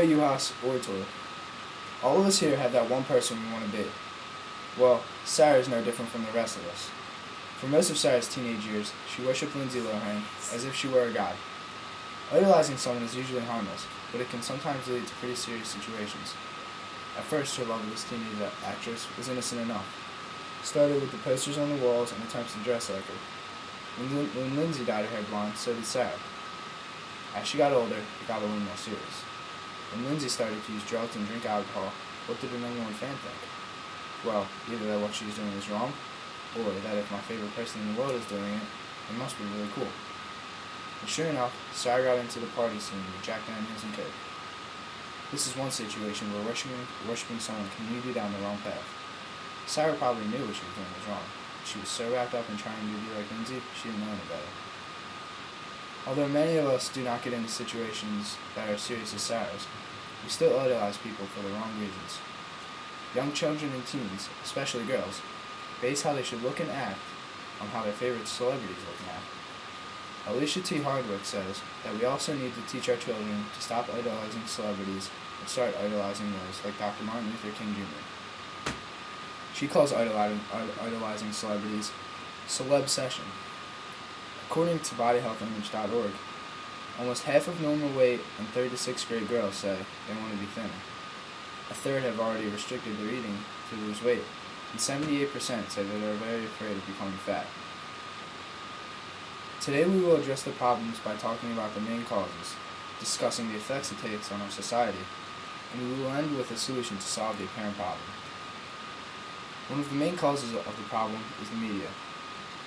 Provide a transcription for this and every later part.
Juhas Oratory. All of us here have that one person we want to be. Well, Sarah is no different from the rest of us. For most of Sarah's teenage years, she worshipped Lindsay Lohan as if she were a god. Idolizing someone is usually harmless, but it can sometimes lead to pretty serious situations. At first, her love of this teenage actress was innocent enough. It started with the posters on the walls and attempts to dress like her. When Lindsay dyed her hair blonde, so did Sarah. As she got older, it got a little more serious. When Lindsay started to use drugs and drink alcohol, what did her number one fan think? Well, either that what she was doing is wrong, or that if my favorite person in the world is doing it, it must be really cool. And sure enough, Sarah got into the party scene with Jack Daniels and Coke. This is one situation where worshiping someone can lead you down the wrong path. Sarah probably knew what she was doing was wrong. She was so wrapped up in trying to be like Lindsay, she didn't know any better. Although many of us do not get into situations that are serious as Sarah's, we still idolize people for the wrong reasons. Young children and teens, especially girls, base how they should look and act on how their favorite celebrities look and act. Alicia T. Hardwick says that we also need to teach our children to stop idolizing celebrities and start idolizing those like Dr. Martin Luther King Jr. She calls idolizing celebrities celebsession. According to bodyhealthimage.org, almost half of normal weight and 3rd to 6th grade girls say they want to be thinner. A third have already restricted their eating to lose weight, and 78% say that they are very afraid of becoming fat. Today we will address the problems by talking about the main causes, discussing the effects it takes on our society, and we will end with a solution to solve the apparent problem. One of the main causes of the problem is the media.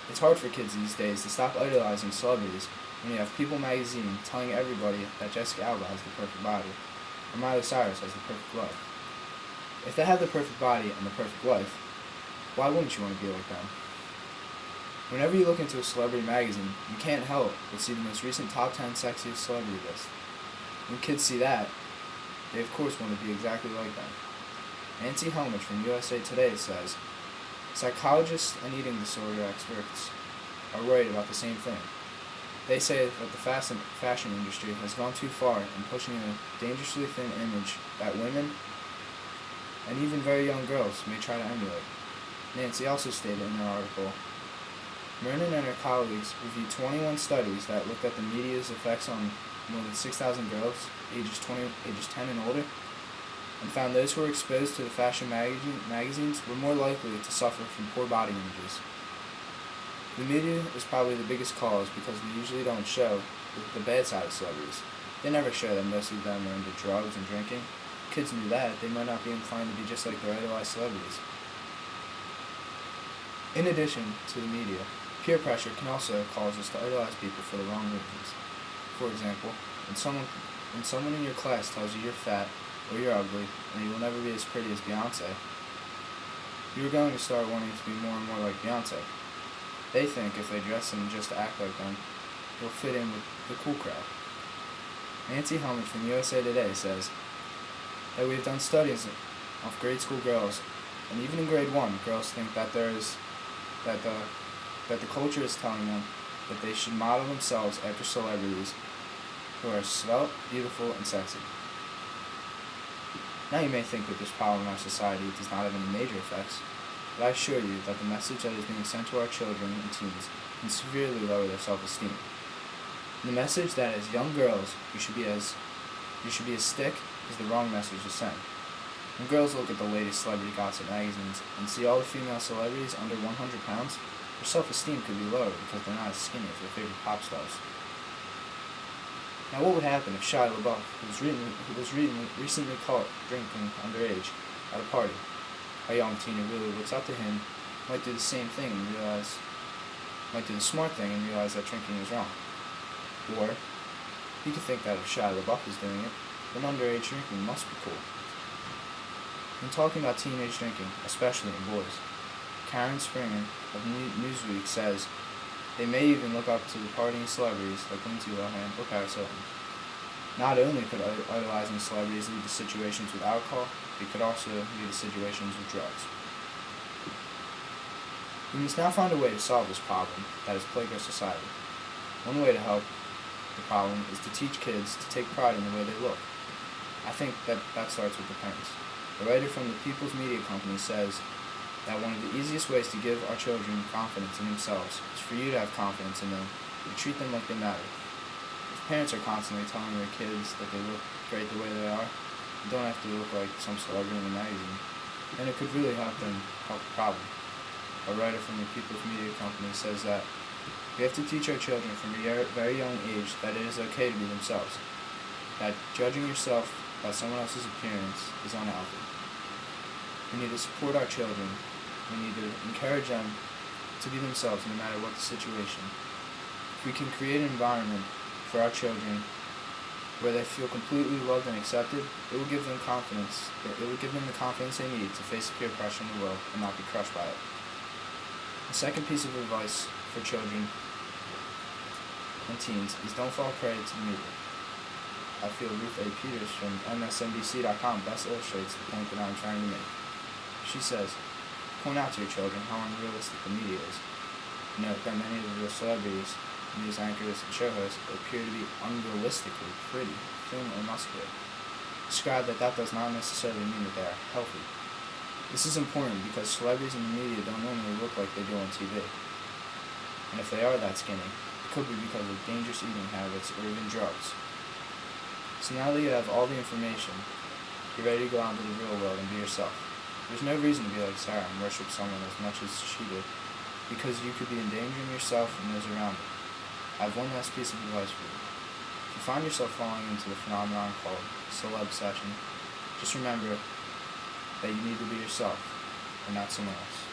It's hard for kids these days to stop idolizing celebrities when you have People magazine telling everybody that Jessica Alba has the perfect body, or Miley Cyrus has the perfect life. If they have the perfect body and the perfect life, why wouldn't you want to be like them? Whenever you look into a celebrity magazine, you can't help but see the most recent top 10 sexiest celebrity list. When kids see that, they of course want to be exactly like them. Nancy Helmich from USA Today says, psychologists and eating disorder experts are worried about the same thing. They say that the fashion industry has gone too far in pushing a dangerously thin image that women and even very young girls may try to emulate. Nancy also stated in her article, Mernon and her colleagues reviewed 21 studies that looked at the media's effects on more than 6,000 girls, ages 10 and older, and found those who were exposed to the fashion magazines were more likely to suffer from poor body images. The media is probably the biggest cause because they usually don't show the bad side of celebrities. They never show that most of them are into drugs and drinking. If kids knew that, they might not be inclined to be just like their idolized celebrities. In addition to the media, peer pressure can also cause us to idolize people for the wrong reasons. For example, when someone in your class tells you you're fat or you're ugly and you will never be as pretty as Beyonce, you're going to start wanting to be more and more like Beyonce. They think if they dress and just act like them, they'll fit in with the cool crowd. Nancy Helmich from USA Today says that we have done studies of grade school girls, and even in grade 1, girls think that the culture is telling them that they should model themselves after celebrities who are svelte, beautiful, and sexy. Now you may think that this problem in our society does not have any major effects, but I assure you that the message that is being sent to our children and teens can severely lower their self-esteem. The message that as young girls you should be a stick is the wrong message to send. When girls look at the latest celebrity gossip magazines and see all the female celebrities under 100 pounds, their self-esteem could be lowered because they're not as skinny as their favorite pop stars. Now what would happen if Shia LaBeouf, who was recently caught drinking underage at a party, a young teen who really looks up to him, might do the same thing and might do the smart thing and realize that drinking is wrong. Or, he could think that if Shia LaBeouf is doing it, then underage drinking must be cool. When talking about teenage drinking, especially in boys, Karen Springer of Newsweek says they may even look up to the partying celebrities like Lindsay Lohan or Paris Hilton. Not only could idolizing celebrities lead to situations with alcohol, it could also lead to situations with drugs. We must now find a way to solve this problem that has plagued our society. One way to help the problem is to teach kids to take pride in the way they look. I think that starts with the parents. The writer from the People's Media Company says that one of the easiest ways to give our children confidence in themselves is for you to have confidence in them, to treat them like they matter. If parents are constantly telling their kids that they look great the way they are, you don't have to look like some celebrity in a magazine, and it could really help the problem. A writer from the People's Media Company says that we have to teach our children from a very young age that it is okay to be themselves, that judging yourself by someone else's appearance is unhealthy. We need to support our children. We need to encourage them to be themselves no matter what the situation. If we can create an environment for our children where they feel completely loved and accepted, it will give them confidence. It will give them the confidence they need to face the peer pressure in the world and not be crushed by it. The second piece of advice for children and teens is don't fall prey to the media. I feel Ruth A. Peters from MSNBC.com best illustrates the point that I'm trying to make. She says, point out to your children how unrealistic the media is. Note that many of the celebrities, news anchors, and show hosts appear to be unrealistically pretty, thin, or muscular. Describe that does not necessarily mean that they are healthy. This is important because celebrities in the media don't normally look like they do on TV. And if they are that skinny, it could be because of dangerous eating habits or even drugs. So now that you have all the information, you're ready to go out into the real world and be yourself. There's no reason to be like Sarah and worship someone as much as she did, because you could be endangering yourself and those around you. I have one last piece of advice for you. If you find yourself falling into the phenomenon called celeb-session, just remember that you need to be yourself and not someone else.